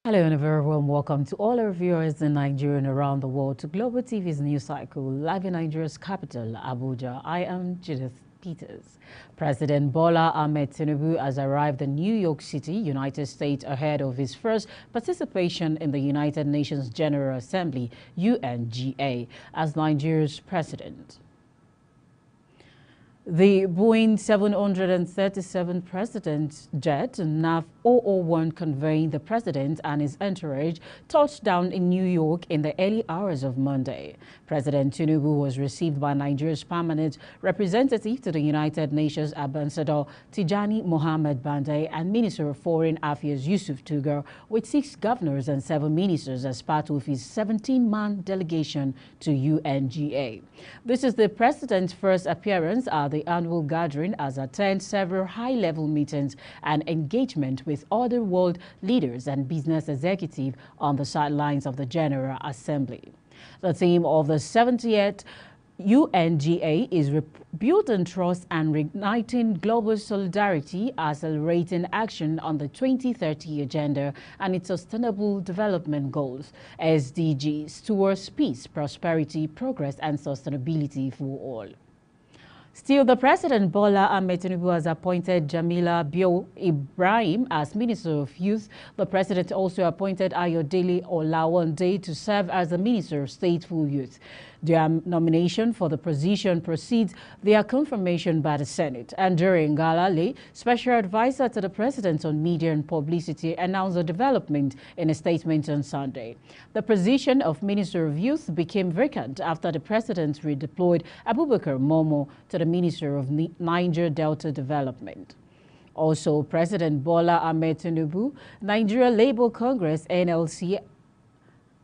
Hello and a very warm welcome to all our viewers in Nigeria and around the world to Global TV's news cycle, live in Nigeria's capital, Abuja. I am Judith Peters. President Bola Ahmed Tinubu has arrived in New York City, United States, ahead of his first participation in the United Nations General Assembly, UNGA, as Nigeria's president. The Boeing 737 President jet NAV 001 conveying the president and his entourage touched down in New York in the early hours of Monday. President Tinubu was received by Nigeria's permanent representative to the United Nations, Ambassador Tijani Mohammed Bande, and Minister of Foreign Affairs Yusuf Tugar, with 6 governors and 7 ministers as part of his 17-man delegation to UNGA. This is the president's first appearance at the annual gathering, as attends several high-level meetings and engagement with other world leaders and business executives on the sidelines of the General Assembly. The theme of the 70th UNGA is Rebuilding Trust and Reigniting Global Solidarity, Accelerating Action on the 2030 Agenda and its Sustainable Development Goals, SDGs, towards peace, prosperity, progress and sustainability for all. Still, the President Bola Ahmed Tinubu has appointed Jamila Bio Ibrahim as Minister of Youth. The President also appointed Ayodele Olawande to serve as the Minister of State for Youth. Their nomination for the position precedes their confirmation by the Senate. And during Galale, Special Advisor to the President on Media and Publicity announced the development in a statement on Sunday. The position of Minister of Youth became vacant after the President redeployed Abubakar Momo to the Minister of Niger Delta Development. Also, President Bola Ahmed Tinubu, Nigeria Labour Congress, NLC,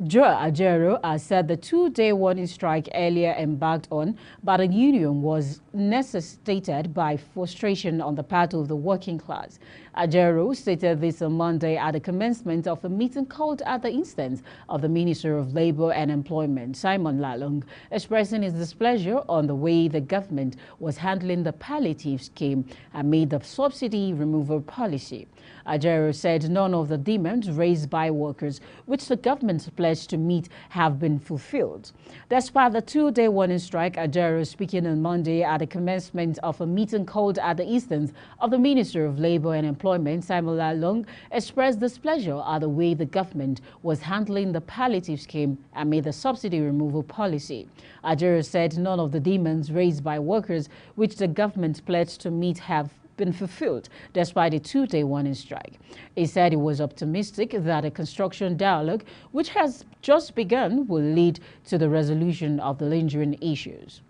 Joe Ajero has said the 2-day warning strike earlier embarked on by the union was necessitated by frustration on the part of the working class. Ajero stated this on Monday at the commencement of a meeting called at the instance of the Minister of Labour and Employment, Simon Lalong, expressing his displeasure on the way the government was handling the palliative scheme amid the subsidy removal policy. Ajero said none of the demands raised by workers, which the government pledged to meet, have been fulfilled. Despite the 2-day warning strike, Ajero, speaking on Monday at the commencement of a meeting called at the instance of the Minister of Labour and Employment, Simon Lalong, expressed displeasure at the way the government was handling the palliative scheme amid the subsidy removal policy. Ajero said none of the demands raised by workers, which the government pledged to meet, have been fulfilled despite a 2-day warning strike. He said he was optimistic that a construction dialogue, which has just begun, will lead to the resolution of the lingering issues.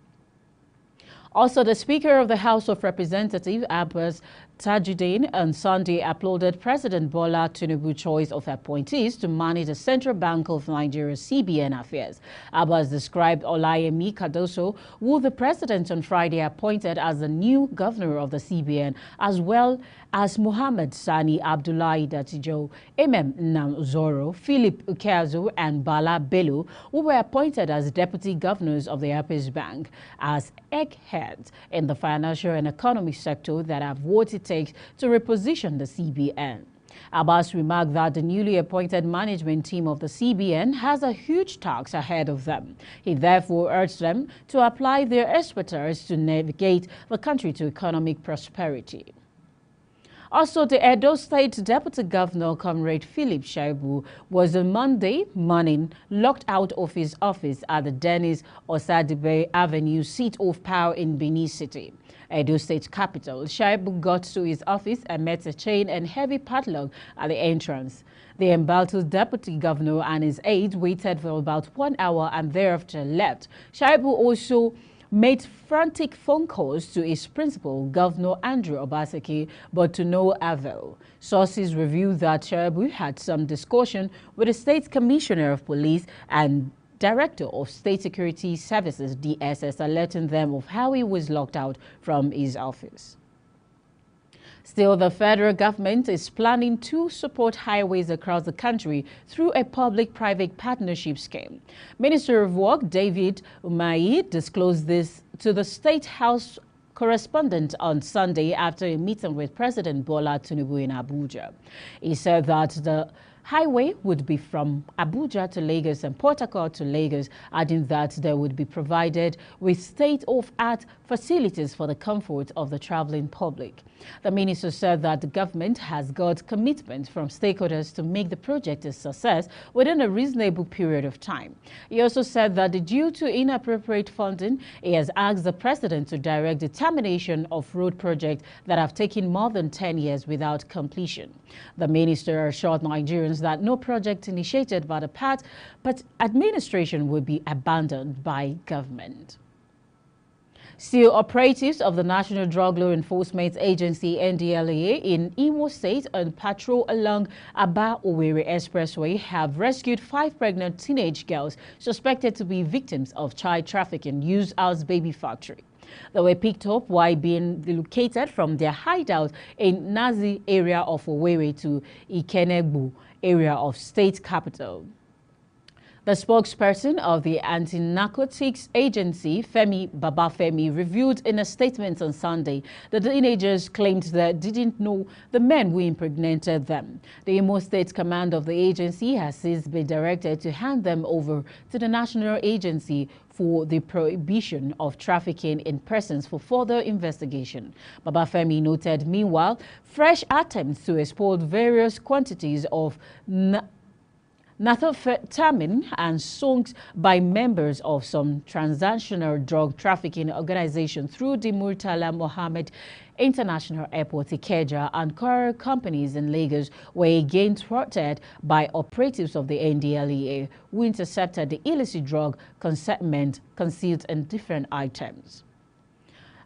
Also, the Speaker of the House of Representatives, Abbas Tajuddin, on Sunday applauded President Bola Tinubu's choice of appointees to manage the Central Bank of Nigeria's CBN affairs. Abbas described Olayemi Cardoso, who the President on Friday appointed as the new governor of the CBN, as well as Mohammed Sani Abdullahi Datijo, Namzoro, Philip Ukazu, and Bala Bello, who were appointed as deputy governors of the Apex Bank, as eggheads in the financial and economic sector that have what it takes to reposition the CBN. Abbas remarked that the newly appointed management team of the CBN has a huge task ahead of them. He therefore urged them to apply their expertise to navigate the country to economic prosperity. Also, the Edo State Deputy Governor, Comrade Philip Shaibu, was on Monday morning locked out of his office at the Dennis Osadibe Avenue seat of power in Benin City, Edo State capital. Shaibu got to his office and met a chain and heavy padlock at the entrance. The embattled deputy governor and his aides waited for about 1 hour and thereafter left. Shaibu also made frantic phone calls to his principal, Governor Andrew Obaseki, but to no avail. Sources revealed that Shaibu had some discussion with the State Commissioner of Police and Director of State Security Services, DSS, alerting them of how he was locked out from his office. Still, the federal government is planning to support highways across the country through a public-private partnership scheme. Minister of Work David Umahi disclosed this to the State House correspondent on Sunday after a meeting with President Bola Tinubu in Abuja. He said that the highway would be from Abuja to Lagos and Port Harcourt to Lagos, adding that they would be provided with state-of-the-art facilities for the comfort of the traveling public. The minister said that the government has got commitment from stakeholders to make the project a success within a reasonable period of time. He also said that due to inappropriate funding, he has asked the president to direct the termination of road projects that have taken more than 10 years without completion. The minister assured Nigerians that no project initiated by the part, but administration will be abandoned by government. Still, operatives of the National Drug Law Enforcement Agency (NDLEA) in Imo State on patrol along Aba-Owerri Expressway have rescued 5 pregnant teenage girls suspected to be victims of child trafficking used as baby factory. They were picked up while being relocated from their hideout in Nazi area of Owerri to Ikenegbu area of state capital. The spokesperson of the Anti-Narcotics Agency, Femi Babafemi, revealed in a statement on Sunday that the teenagers claimed they didn't know the men who impregnated them. The Imo State Command of the agency has since been directed to hand them over to the National Agency for the Prohibition of Trafficking in Persons for further investigation. Babafemi noted, meanwhile, fresh attempts to export various quantities of methamphetamine and songs by members of some transnational drug trafficking organizations through the Murtala Mohammed International Airport, Ikeja, and courier companies in Lagos were again thwarted by operatives of the NDLEA, who intercepted the illicit drug consignment concealed in different items.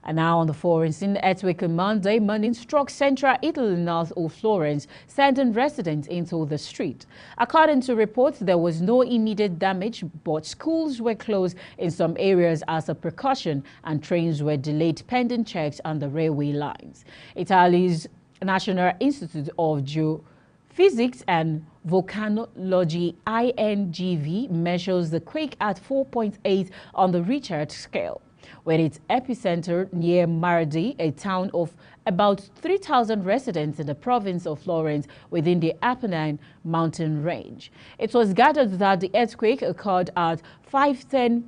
And now on the foreign scene, earthquake on Monday morning struck central Italy north of Florence, sending residents into the street. According to reports, there was no immediate damage, but schools were closed in some areas as a precaution and trains were delayed pending checks on the railway lines. Italy's National Institute of Geophysics and Volcanology (INGV) measures the quake at 4.8 on the Richter scale, with its epicenter near Mardi, a town of about 3,000 residents in the province of Florence within the Apennine mountain range. It was gathered that the earthquake occurred at 5:10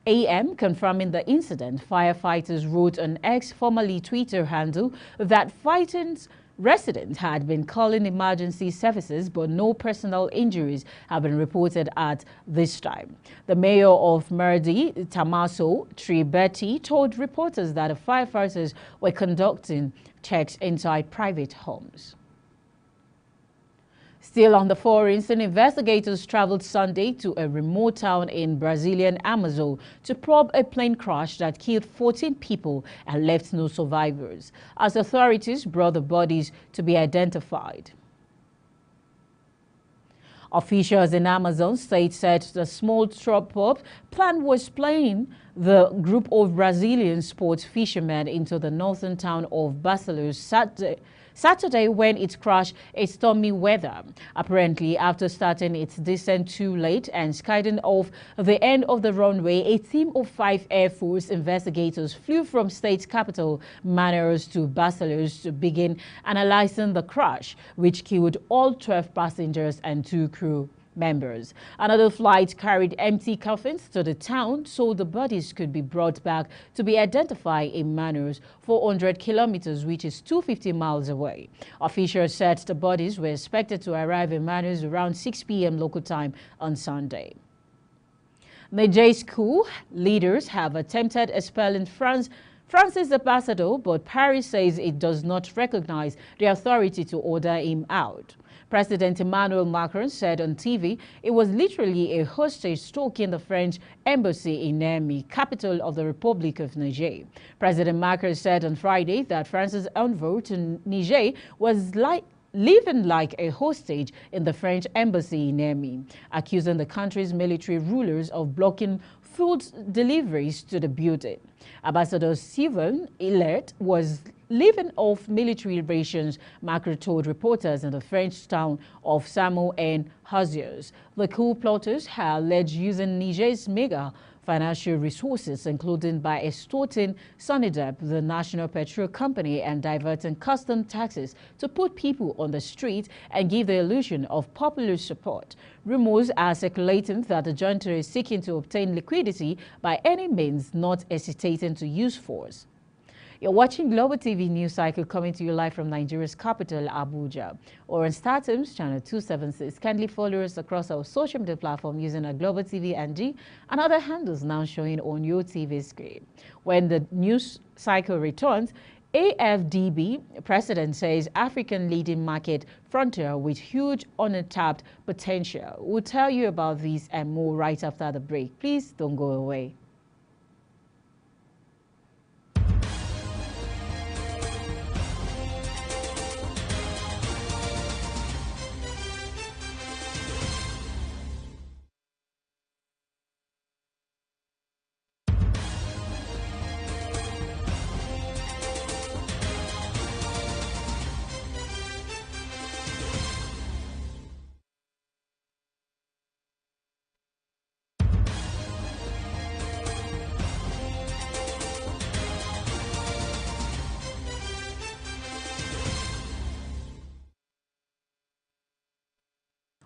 a.m., confirming the incident. Firefighters wrote on X, formerly Twitter handle, that frightened residents had been calling emergency services, but no personal injuries have been reported at this time. The mayor of Mardi, Tommaso Tribetti, told reporters that the firefighters were conducting checks inside private homes. Still on the foreign scene, investigators traveled Sunday to a remote town in Brazilian Amazon to probe a plane crash that killed 14 people and left no survivors, as authorities brought the bodies to be identified. Officials in Amazon state said the small top-up plan was playing the group of Brazilian sports fishermen into the northern town of Barcelos Saturday when it crashed in stormy weather. Apparently, after starting its descent too late and skidding off the end of the runway, a team of 5 Air Force investigators flew from state capital Manaus to Barcelos to begin analyzing the crash, which killed all 12 passengers and 2 crew members. Another flight carried empty coffins to the town so the bodies could be brought back to be identified in Manaus, 400 kilometers, which is 250 miles away. Officials said the bodies were expected to arrive in Manaus around 6 p.m. local time on Sunday. Niger school leaders have attempted expelling France's ambassador, but Paris says it does not recognize the authority to order him out. President Emmanuel Macron said on TV it was literally a hostage stalking the French embassy in Niamey, capital of the Republic of Niger. President Macron said on Friday that France's envoy to Niger was living like a hostage in the French embassy in Niamey, accusing the country's military rulers of blocking food deliveries to the building. Ambassador Sylvain Hilliard was living off military rations, Macron told reporters in the French town of Samo en Haziers. The coup plotters had alleged using Niger's mega financial resources, including by extorting Sonidep, the National Petrol Company, and diverting custom taxes to put people on the street and give the illusion of popular support. Rumors are circulating that the junta is seeking to obtain liquidity by any means, not hesitating to use force. You're watching Global TV News Cycle, coming to you live from Nigeria's capital, Abuja, or on StarTimes channel 276. Kindly follow us across our social media platform using our Global TV NG and other handles now showing on your TV screen. When the news cycle returns, AFDB president says African leading market frontier with huge untapped potential. We'll tell you about this and more right after the break. Please don't go away.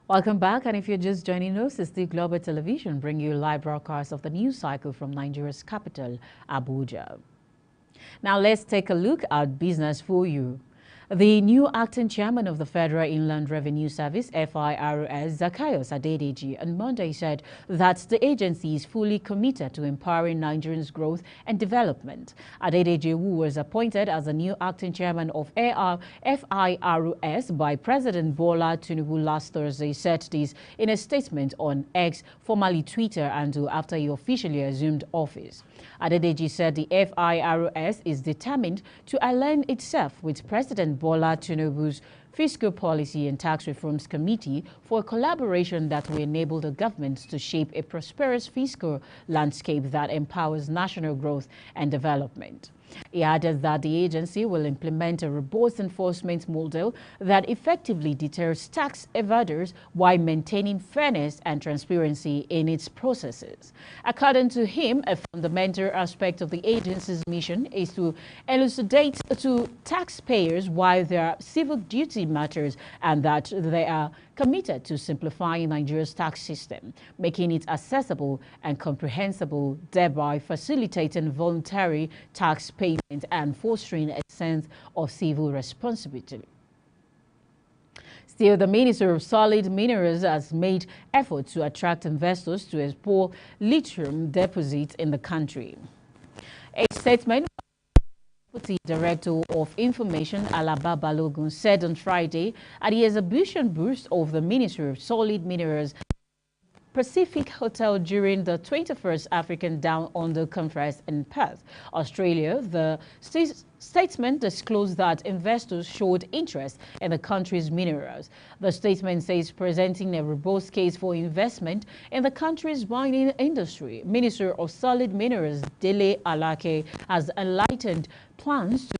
Welcome back, and if you're just joining us, it's the Global Television bringing you live broadcast of the news cycle from Nigeria's capital, Abuja. Now let's take a look at business for you. The new acting chairman of the Federal Inland Revenue Service, FIRS, Zacchaeus Adedeji, on Monday said that the agency is fully committed to empowering Nigerians' growth and development. Adedeji, who was appointed as the new acting chairman of FIRS by President Bola Tinubu last Thursday, said this in a statement on X, formerly Twitter, and after he officially assumed office. Adedeji said the FIRS is determined to align itself with President Bola Tinubu's Fiscal Policy and Tax Reforms Committee for a collaboration that will enable the government to shape a prosperous fiscal landscape that empowers national growth and development. He added that the agency will implement a robust enforcement model that effectively deters tax evaders while maintaining fairness and transparency in its processes. According to him, a fundamental aspect of the agency's mission is to elucidate to taxpayers why there are civil duty matters and that they are committed to simplifying Nigeria's tax system, making it accessible and comprehensible, thereby facilitating voluntary tax payment and fostering a sense of civil responsibility. Still, the Minister of Solid Minerals has made efforts to attract investors to explore lithium deposits in the country. A statement Deputy Director of Information Alaba Balogun said on Friday at the exhibition booth of the Ministry of Solid Minerals Pacific Hotel during the 21st African Down Under Conference in Perth, Australia. The statement disclosed that investors showed interest in the country's minerals. The statement says presenting a robust case for investment in the country's mining industry. Minister of Solid Minerals Dele Alake has enlightened plans to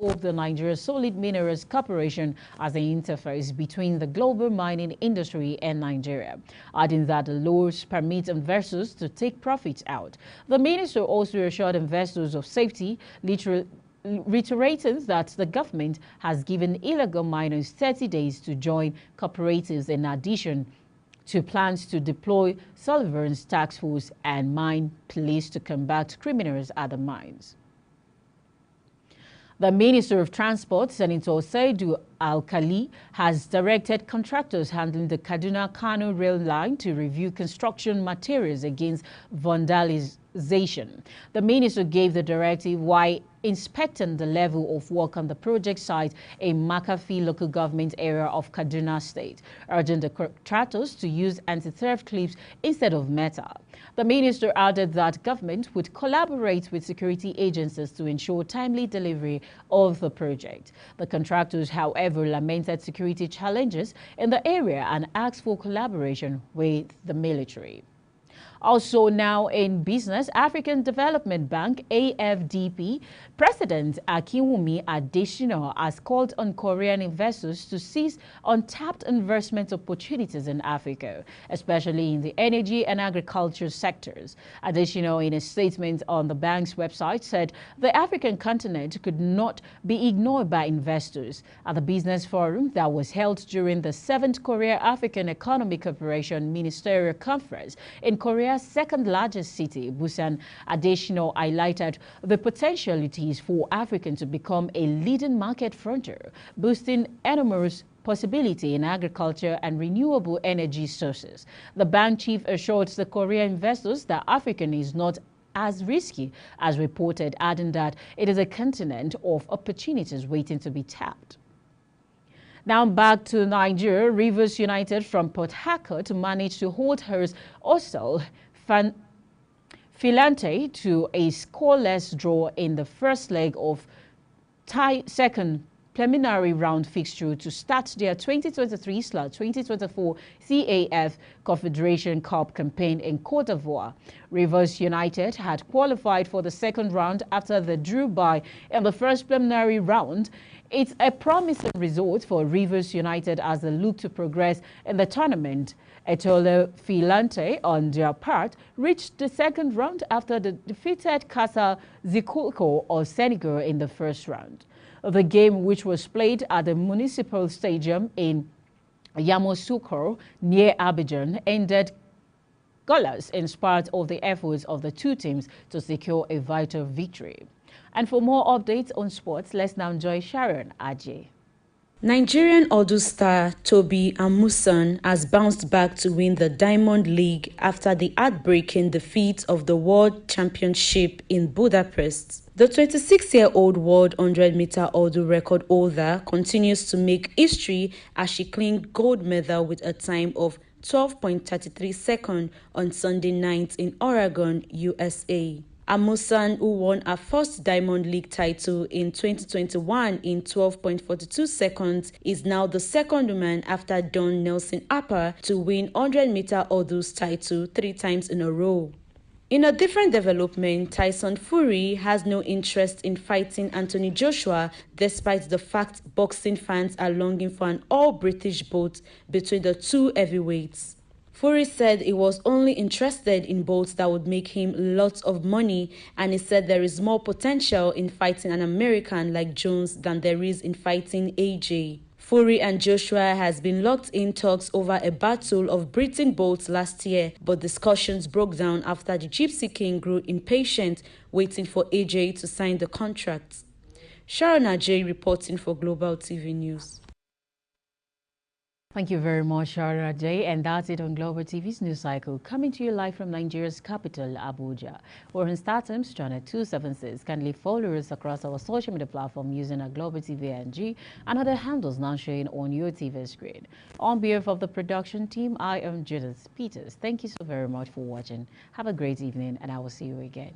of the Nigeria Solid Minerals Corporation as an interface between the global mining industry and Nigeria, adding that the laws permit investors to take profits out. The minister also assured investors of safety, reiterating that the government has given illegal miners 30 days to join cooperatives in addition to plans to deploy surveillance task force and mine police to combat criminals at the mines. The Minister of Transport, Senator Saidu Al-Khali, has directed contractors handling the Kaduna-Kano rail line to review construction materials against vandalization. The minister gave the directive while inspecting the level of work on the project site in Makafi local government area of Kaduna State, urging the contractors to use anti-theft clips instead of metal. The minister added that government would collaborate with security agencies to ensure timely delivery of the project. The contractors, however, lamented security challenges in the area and asked for collaboration with the military. Also now in business, African Development Bank, AFDB, President Akinwumi Adesina has called on Korean investors to seize untapped investment opportunities in Africa, especially in the energy and agriculture sectors. Adesina, in a statement on the bank's website, said the African continent could not be ignored by investors. At the business forum that was held during the 7th Korea-African Economic Cooperation Ministerial Conference in Korea's second-largest city, Busan, Adesina highlighted the potentialities for Africa to become a leading market frontier, boosting enormous possibility in agriculture and renewable energy sources. The bank chief assured the Korean investors that Africa is not as risky as reported, adding that it is a continent of opportunities waiting to be tapped. Now back to Nigeria, Rivers United from Port Harcourt managed to hold her hostile Filante to a scoreless draw in the first leg of second preliminary round fixture to start their 2023/2024 CAF Confederation Cup campaign in Côte d'Ivoire. Rivers United had qualified for the second round after the drew by in the first preliminary round. It's a promising result for Rivers United as they look to progress in the tournament. Etolo Filante, on their part, reached the second round after they defeated Casa Zikulko of Senegal in the first round. The game, which was played at the Municipal Stadium in Yamoussoukro near Abidjan, ended goalless in spite of the efforts of the two teams to secure a vital victory. And for more updates on sports, let's now join Sharon Ajay. Nigerian Odu star Tobi Amusan has bounced back to win the Diamond League after the heartbreaking defeat of the World Championship in Budapest. The 26-year-old World 100-meter Odu record holder continues to make history as she claimed gold medal with a time of 12.33 seconds on Sunday night in Oregon, USA. Amusan, who won her first Diamond League title in 2021 in 12.42 seconds, is now the second woman after Dawn Nelson-Apper to win 100-meter hurdles title 3 times in a row. In a different development, Tyson Fury has no interest in fighting Anthony Joshua, despite the fact boxing fans are longing for an all-British bout between the two heavyweights. Fury said he was only interested in bouts that would make him lots of money, and he said there is more potential in fighting an American like Jones than there is in fighting AJ. Fury and Joshua has been locked in talks over a battle of Britain bouts last year, but discussions broke down after the Gypsy King grew impatient, waiting for AJ to sign the contract. Sharon Ajay reporting for Global TV News. Thank you very much, Sharon Ajay. And that's it on Global TV's news cycle, coming to you live from Nigeria's capital, Abuja. We're on StarTimes channel 276. Kindly follow us across our social media platform using our Global TV NG and other handles now showing on your TV screen. On behalf of the production team, I am Judith Peters. Thank you so very much for watching. Have a great evening, and I will see you again.